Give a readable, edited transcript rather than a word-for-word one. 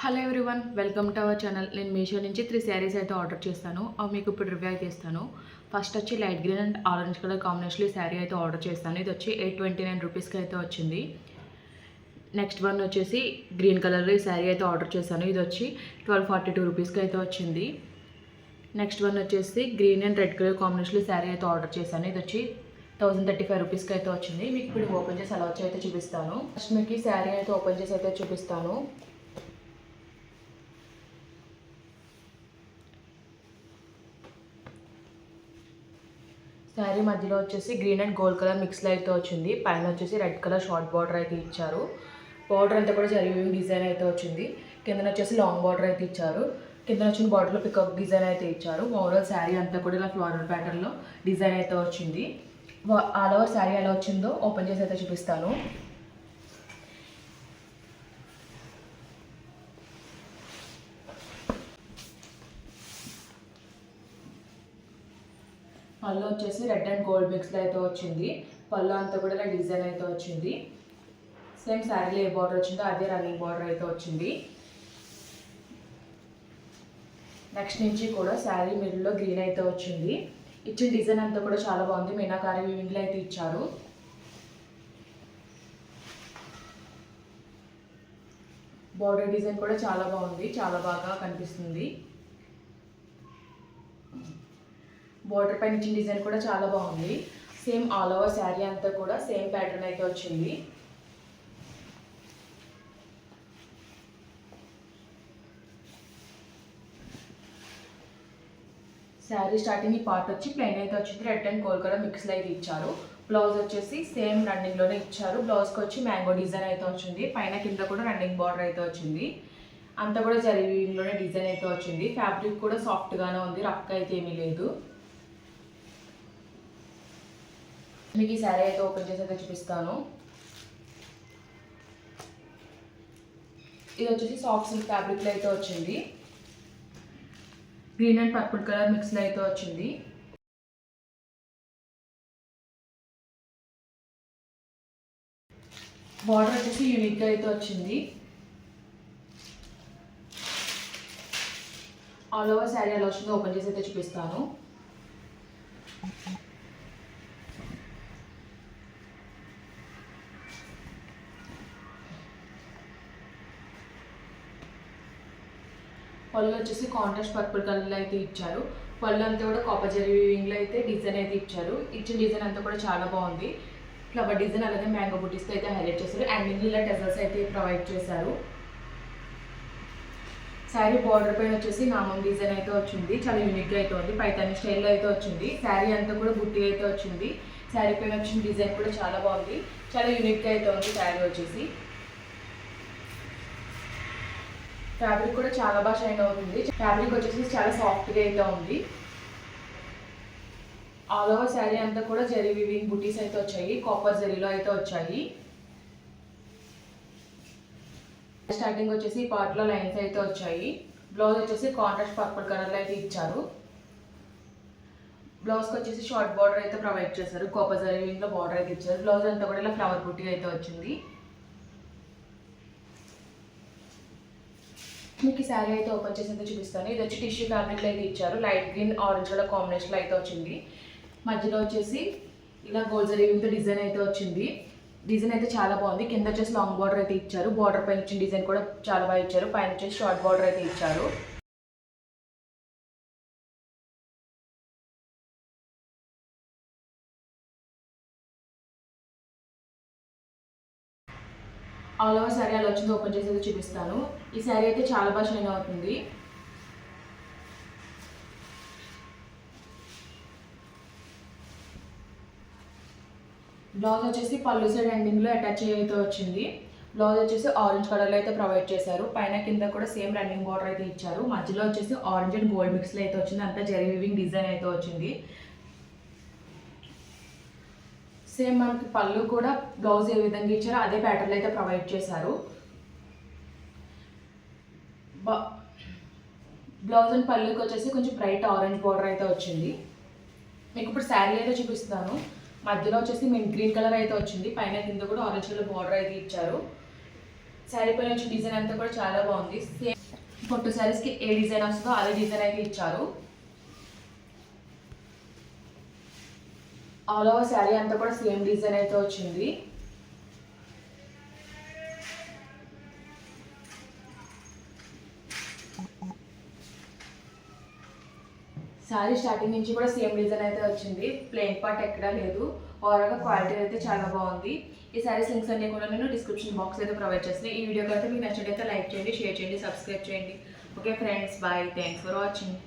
Hello everyone, welcome to our channel. నేను మీషో నుంచి 3 శారీస్ అయితే ఆర్డర్ చేస్తాను. అవి మీకు ఇప్పుడు రివ్యూ అయితే ఇస్తాను. ఫస్ట్ వచ్చి light green and orange colour కాంబినేషన్లో ఈ శారీ అయితే ఆర్డర్ చేస్తాను. ఇది వచ్చి 829 రూపీస్కి అయితే వచ్చింది. నెక్స్ట్ వన్ వచ్చేసి గ్రీన్ కలర్లో ఈ శారీ అయితే ఆర్డర్ చేశాను. ఇది వచ్చి 1242 రూపీస్కి అయితే వచ్చింది. నెక్స్ట్ వన్ వచ్చేసి గ్రీన్ అండ్ రెడ్ కలర్ కాంబినేషన్లో ఈ శారీ అయితే ఆర్డర్ చేశాను. ఇది వచ్చి 1035 రూపీస్కి అయితే వచ్చింది. మీకు ఇప్పుడు ఓపెన్ చేసి అలా వచ్చి అయితే చూపిస్తాను. ఫస్ట్ మీకు ఈ శారీ అయితే ఓపెన్ చేసి అయితే చూపిస్తాను. శారీ మధ్యలో వచ్చేసి గ్రీన్ అండ్ గోల్డ్ కలర్ మిక్స్లో అయితే వచ్చింది. పైన వచ్చేసి రెడ్ కలర్ షార్ట్ బార్డర్ అయితే ఇచ్చారు. బార్డర్ అంతా కూడా జరీవింగ్ డిజైన్ అయితే వచ్చింది. కింద వచ్చేసి లాంగ్ బార్డర్ అయితే ఇచ్చారు. కింద వచ్చిన బార్డర్లో పికప్ డిజైన్ అయితే ఇచ్చారు. ఓవరాల్ శారీ అంతా కూడా ఇలా ఫ్లోరల్ ప్యాటర్న్లో డిజైన్ అయితే వచ్చింది. ఆల్ ఓవర్ శారీ ఎలా వచ్చిందో ఓపెన్ చేసి అయితే చూపిస్తాను. పళ్ళు వచ్చేసి రెడ్ అండ్ గోల్డ్ మిక్స్లో అయితే వచ్చింది. పళ్ళు అంతా కూడా ఇలా డిజైన్ అయితే వచ్చింది. సేమ్ శారీలో ఏ బార్డర్ వచ్చిందో అదే రన్నింగ్ బార్డర్ అయితే వచ్చింది. నెక్స్ట్ నుంచి కూడా శారీ మిడిల్లో గ్రీన్ అయితే వచ్చింది. ఇచ్చిన డిజైన్ అంతా కూడా చాలా బాగుంది. మీనాకారి వీవింగ్లో అయితే ఇచ్చారు. బార్డర్ డిజైన్ కూడా చాలా బాగుంది, చాలా బాగా కనిపిస్తుంది. బార్డర్ పైన ఇచ్చిన డిజైన్ కూడా చాలా బాగుంది. సేమ్ ఆల్ ఓవర్ శారీ అంతా కూడా సేమ్ ప్యాటర్న్ అయితే వచ్చింది. శారీ స్టార్టింగ్ ఈ పార్ట్ వచ్చి ప్లెయిన్ అయితే వచ్చింది. రెడ్ అండ్ గోల్డ్ కలర్ మిక్స్లో అయితే ఇచ్చారు. బ్లౌజ్ వచ్చేసి సేమ్ రన్నింగ్లోనే ఇచ్చారు. బ్లౌజ్కి వచ్చి మ్యాంగో డిజైన్ అయితే వచ్చింది. పైన కింద కూడా రన్నింగ్ బార్డర్ అయితే వచ్చింది. అంతా కూడా జరీలోనే డిజైన్ అయితే వచ్చింది. ఫ్యాబ్రిక్ కూడా సాఫ్ట్గానే ఉంది, రఫ్గా అయితే ఏమీ లేదు. మీకు ఈ శారీ అయితే ఓపెన్ చేసి అయితే చూపిస్తాను. ఇది వచ్చేసి సాఫ్ట్ సిల్క్ ఫ్యాబ్రిక్లో అయితే వచ్చింది. గ్రీన్ అండ్ పర్పుల్ కలర్ మిక్స్లో అయితే వచ్చింది. బార్డర్ వచ్చేసి యూనిక్గా అయితే వచ్చింది. ఆల్ ఓవర్ శారీ ఎలా వచ్చిందో ఓపెన్ చేసి అయితే చూపిస్తాను. పళ్ళు వచ్చేసి కాంట్రాస్ట్ పర్పుల్ కలర్లో అయితే ఇచ్చారు. పళ్ళు అంతా కూడా కాపర్ జరీ వీవింగ్లో అయితే డిజైన్ అయితే ఇచ్చారు. ఇచ్చిన డిజైన్ అంతా కూడా చాలా బాగుంది. ఫ్లవర్ డిజైన్ అలాగే మ్యాంగో బుటీస్తో అయితే హైలైట్ చేశారు. అండ్ ఇలా టెజల్స్ అయితే ప్రొవైడ్ చేశారు. శారీ బార్డర్ పైన వచ్చేసి నామం డిజైన్ అయితే వచ్చింది. చాలా యూనిక్గా అయితే ఉంది. పైతాని స్టైల్లో అయితే వచ్చింది. శారీ అంతా కూడా బుట్టి అయితే వచ్చింది. శారీ పైన వచ్చిన డిజైన్ కూడా చాలా బాగుంది. చాలా యూనిక్గా అయితే ఉంది శారీ వచ్చేసి. ఫ్యాబ్రిక్ కూడా చాలా బాగా షైన్ అవుతుంది. ఫ్యాబ్రిక్ వచ్చేసి చాలా సాఫ్ట్గా అయితే ఉంది. ఆల్ ఓవర్ శారీ అంతా కూడా జరీ వీవింగ్ బుటీస్ అయితే వచ్చాయి. కాపర్ జరీలో అయితే వచ్చాయి. స్టార్టింగ్ వచ్చేసి ఈ పార్ట్లో లైన్స్ అయితే వచ్చాయి. బ్లౌజ్ వచ్చేసి కాంట్రాస్ట్ పర్పుల్ కలర్లో అయితే ఇచ్చారు. బ్లౌజ్కి వచ్చేసి షార్ట్ బార్డర్ అయితే ప్రొవైడ్ చేశారు. కాపర్ జరీ వీవింగ్లో బార్డర్ అయితే ఇచ్చారు. బ్లౌజ్ అంతా కూడా ఇలా ఫ్లవర్ బుటీ అయితే వచ్చింది. మీకు ఈ శారీ అయితే ఓపెన్ చేసి అయితే చూపిస్తాను. ఇది వచ్చి టిష్యూ ఫ్యాబ్రిక్లో అయితే ఇచ్చారు. లైట్ గ్రీన్ ఆరెంజ్ కలర్ కాంబినేషన్లో అయితే వచ్చింది. మధ్యలో వచ్చేసి ఇలా గోల్డ్ జరీతో డిజైన్ అయితే వచ్చింది. డిజైన్ అయితే చాలా బాగుంది. కింద వచ్చేసి లాంగ్ బార్డర్ అయితే ఇచ్చారు. బార్డర్ పైన ఇచ్చిన డిజైన్ కూడా చాలా బాగా ఇచ్చారు. పైన వచ్చేసి షార్ట్ బార్డర్ అయితే ఇచ్చారు. ఆల్ ఓవర్ శారీ అలా వచ్చింది ఓపెన్ చేసి అయితే చూపిస్తాను. ఈ శారీ అయితే చాలా బాగా షైన్ అవుతుంది. బ్లౌజ్ వచ్చేసి పళ్ళు సైడ్ ఎండింగ్లో అటాచ్ అయితే వచ్చింది. బ్లౌజ్ వచ్చేసి ఆరెంజ్ కలర్లో అయితే ప్రొవైడ్ చేశారు. పైన కింద కూడా సేమ్ రన్నింగ్ బార్డర్ అయితే ఇచ్చారు. మధ్యలో వచ్చేసి ఆరెంజ్ అండ్ గోల్డ్ మిక్స్లో అయితే వచ్చింది. అంతా జరీ వీవింగ్ డిజైన్ అయితే వచ్చింది. సేమ్ మనకి పళ్ళు కూడా బ్లౌజ్ ఏ విధంగా ఇచ్చారో అదే ప్యాటర్న్లో అయితే ప్రొవైడ్ చేశారు. బ్లౌజ్ అండ్ పళ్ళుకి వచ్చేసి కొంచెం బ్రైట్ ఆరెంజ్ బార్డర్ అయితే వచ్చింది. మీకు ఇప్పుడు శారీ అయితే చూపిస్తాను. మధ్యలో వచ్చేసి మెయిన్ గ్రీన్ కలర్ అయితే వచ్చింది. పైన కింద కూడా ఆరెంజ్ కలర్ బార్డర్ అయితే ఇచ్చారు. శారీ పైన వచ్చే డిజైన్ అంతా కూడా చాలా బాగుంది. సేమ్ పొట్టు శారీస్కి ఏ డిజైన్ వస్తుందో అదే డిజైన్ అయితే ఇచ్చారు. ఆల్ ఓవర్ శారీ అంతా కూడా సేమ్ డిజైన్ అయితే వచ్చింది. శారీ స్టార్టింగ్ నుంచి కూడా సేమ్ డిజైన్ అయితే వచ్చింది. ప్లెయిన్ పార్ట్ ఎక్కడా లేదు. ఓవరాల్గా క్వాలిటీ అయితే చాలా బాగుంది. ఈ శారీస్ లింక్స్ అన్ని కూడా నేను డిస్క్రిప్షన్ బాక్స్ అయితే ప్రొవైడ్ చేస్తాను. ఈ వీడియో కనుక మీకు నచ్చినట్లయితే లైక్ చేయండి, షేర్ చేయండి, సబ్స్క్రైబ్ చేయండి. Okay friends, bye. Thanks for watching.